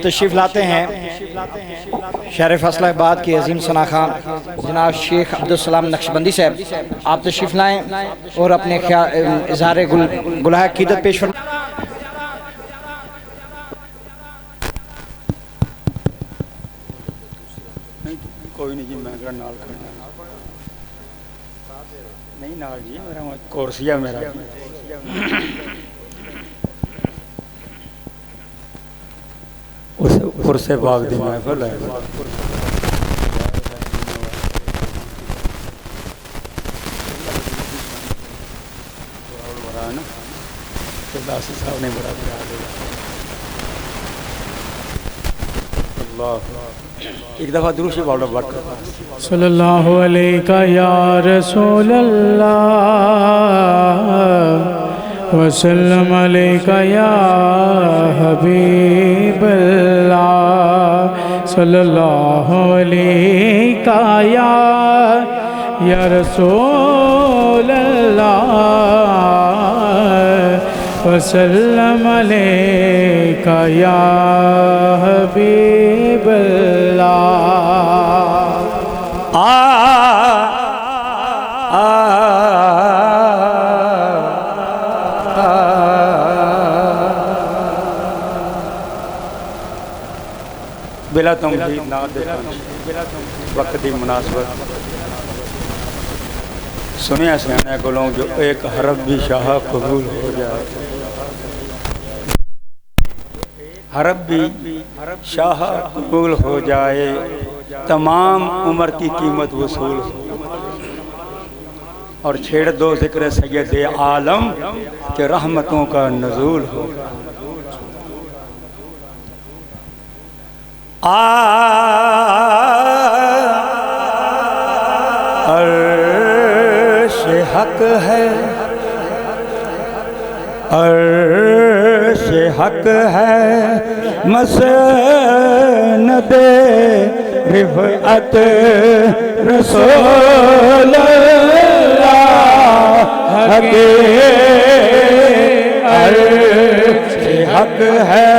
तशरीफ़ लाते हैं शहर फैसलाबाद के अजीम सना खान जनाब शेख अब्दुल नक्शबंदी साहब, आप तशरीफ़ लाएँ और अपने इज़हार गुलाह अक़ीदत पेश फरमाएं। कोई नहीं जी, मैं नाल नहीं नाल जी, मेरा कोर्सिया मेरा उस बाग दी महफिल है। दासी साहब ने बड़ा एक दफ़ा दुरूद शरीफ पढ़ो बरकत सल्लल्लाहु अलैका या रसूल अल्लाह वसल्लम अलैका या हबीब अल्लाह सल्लल्लाहु अलैका या रसूल अल्लाह वसल्लम अलैका या हबीब बिला तुम ना वक्त की मुनासबत सुनिया सियाने कोलों जो एक हरफ भी शाह कबूल हो जाए, हरफ भी शाह कबूल हो जाए, तमाम उम्र की कीमत वसूल हो। और छेड़ दो जिक्र सैयद आलम के रहमतों का नज़ूल हो। अर्श हक है, अर्श हक है, मसनद रिफ़अत रसूल अल्लाह के। अर्श हक है,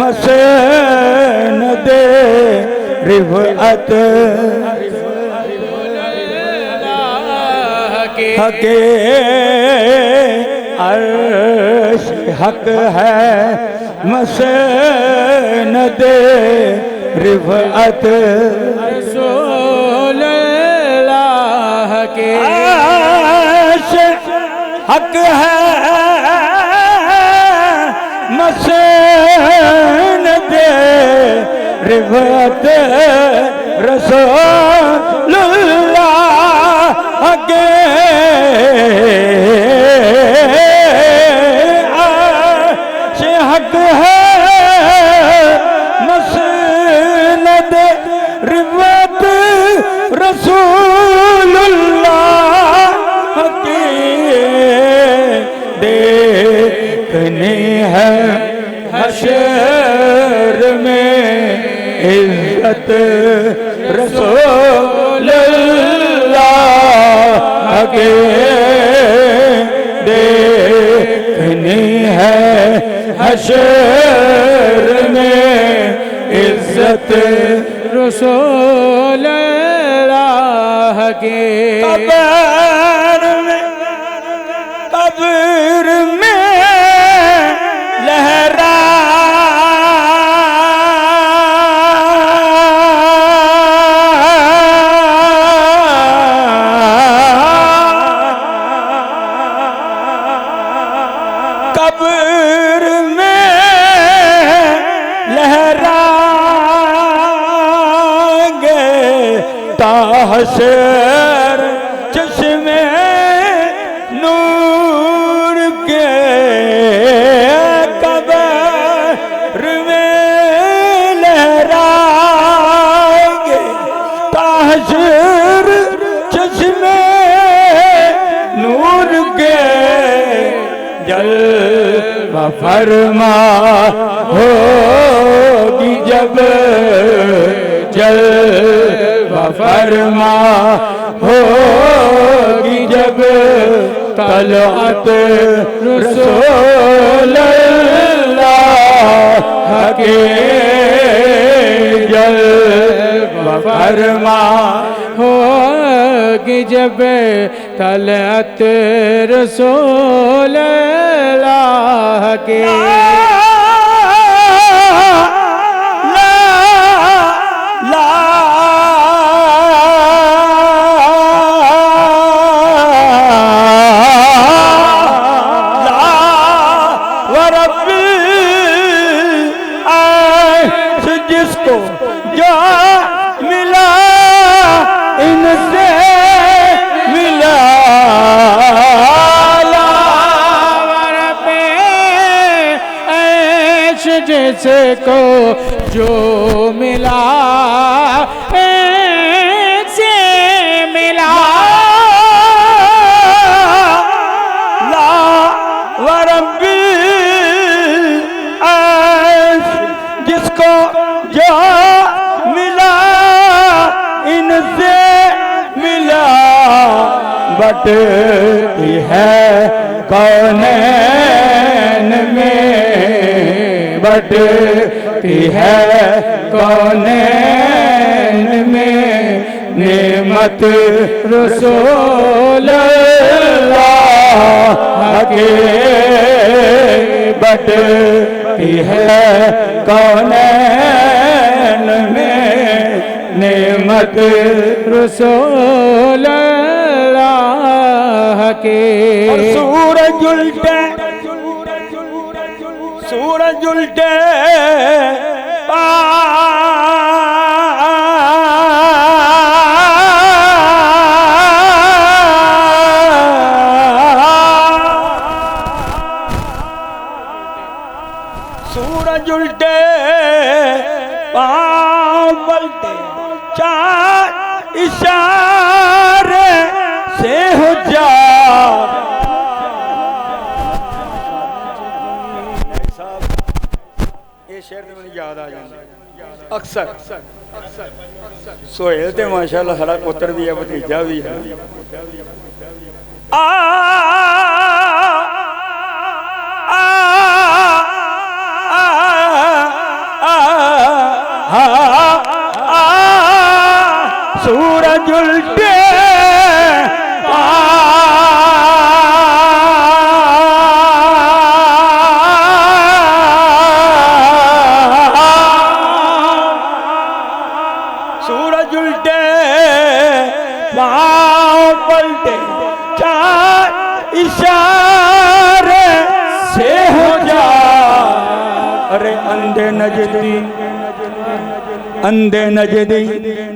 मसनद रिफ़अत हके। अर्श हक है, मसनद रिफ़अत रसूल अल्लाह के। अर्श हक है, मसनद रिफ़अत रसूल अल्लाह के। अर्श हक है, मसनद रिफ़अत रसूल अल्लाह की। देखनी है हशर में इज़्ज़त रसूल अल्लाह के। देखनी है हशर में इज़्ज़त रसूल अल्लाह के। कब्र में लहरा कब्र में लहराएंगे ताहशर चश्मे नूर के। कब्र में लहराएंगे ताहशर चश्मे नूर के। जलवा फरमा होगी जब, जलवा फरमा होगी जब, तलअत रसूल अल्लाह के जल फरमा होगी जब तलअत रसूल अल्लाह की। जिसको जो मिला इनसे मिला लावर पे ऐश जिसको जो मिला से मिला। लावर पे ऐश जिसको जो मिला इनसे मिला बटती है कौनैन में बटती है कौनैन में नेमत रसूल अल्लाह के बटती है कौनैन में नेमत रसूल अल्लाह के। सूरज उल्टे सूरज उल्टे पाँव पलटे चार इशारे से हो जा। ये शेर तो मुझे याद आ जाता अक्सर सोहेल ते माशाल्लाह सारा पुत्र भी है भतीजा भी है। सूरज उल्टे सूरज उल्टे पाँव पलटे चार इशारे से हो जा। अरे अंधे नजदी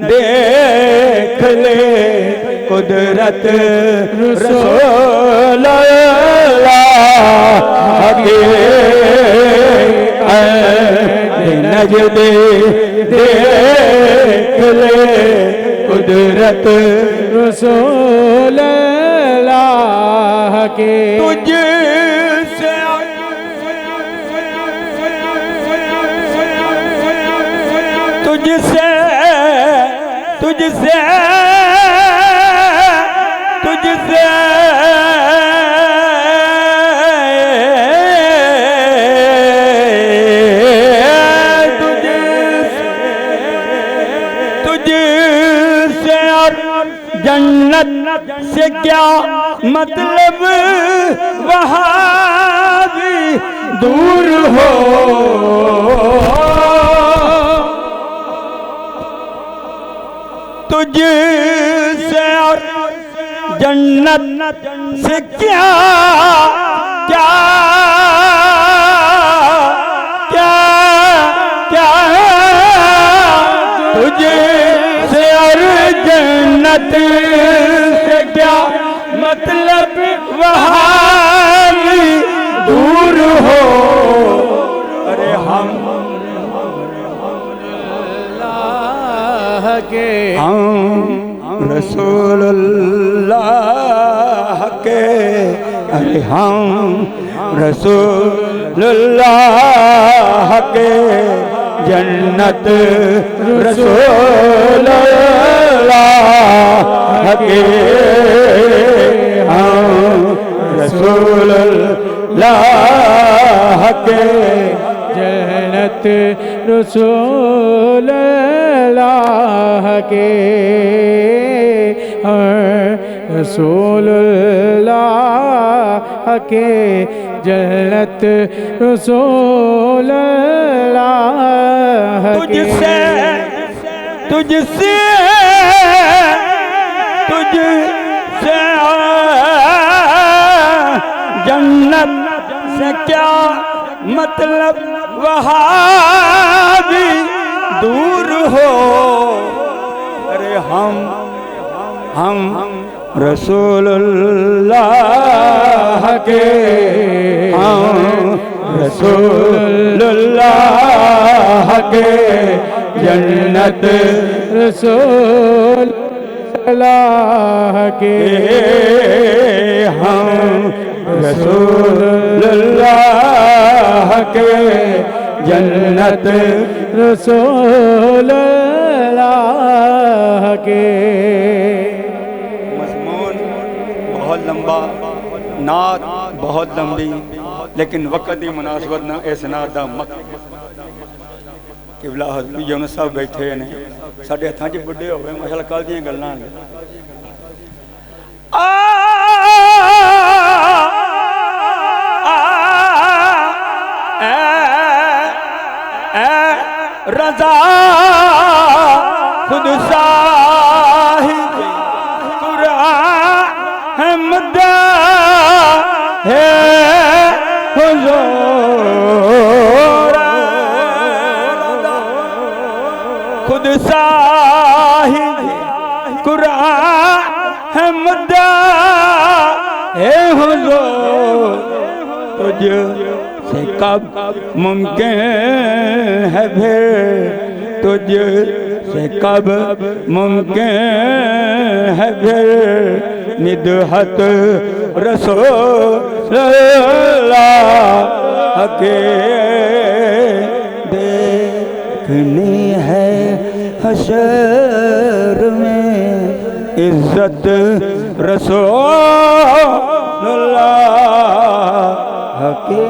देख ले कुदरत रसूल अल्लाह के। अंधे नजदी देख ले कुदरत रसूल अल्लाह के। तुझसे और जन्नत से क्या मतलब वहाँ भी दूर हो। तुझसे और जन्नत से क्या क्या क्या क्या तुझसे और जन्नत से क्या मतलब वहाँ भी दूर हो। अरे हम रसूलुल्लाह के अरे हम रसूलुल्लाह के जन्नत रसूलुल्लाह के हम रसूलुल्लाह के जन्नत रसूल अल्लाह के रसूल अल्लाह के जन्नत रसूल अल्लाह के तुझसे तुझसे तुझसे जन्नत से क्या मतलब वहाँ भी दूर हो। अरे हम रसूलुल्लाह के हम रसूलुल्लाह के जन्नत रसूल अल्लाह के हम रसूलुल्लाह के जन्नत रसूल अल्लाह के। मज़मून बहुत लंबा, नात बहुत लंबी, लेकिन वक़्त की मुनासबत ना इस नात दा मक किबला हज़रत यूनुस साहब बैठे ने साडे हत्थां 'च बुढ़े हो गए माशाअल्लाह कल दियां गल्लां ने। रज़ा खुद साहिब कुरान हमद है हुज़ूर खुद साहिब कुरान हमद है हुज़ूर तुझ से कब मुमकिन है फिर तुझ से कब मुमकिन है फिर निदहत रसूलुल्लाह के देखनी है हशर में इज्जत रसूलुल्लाह के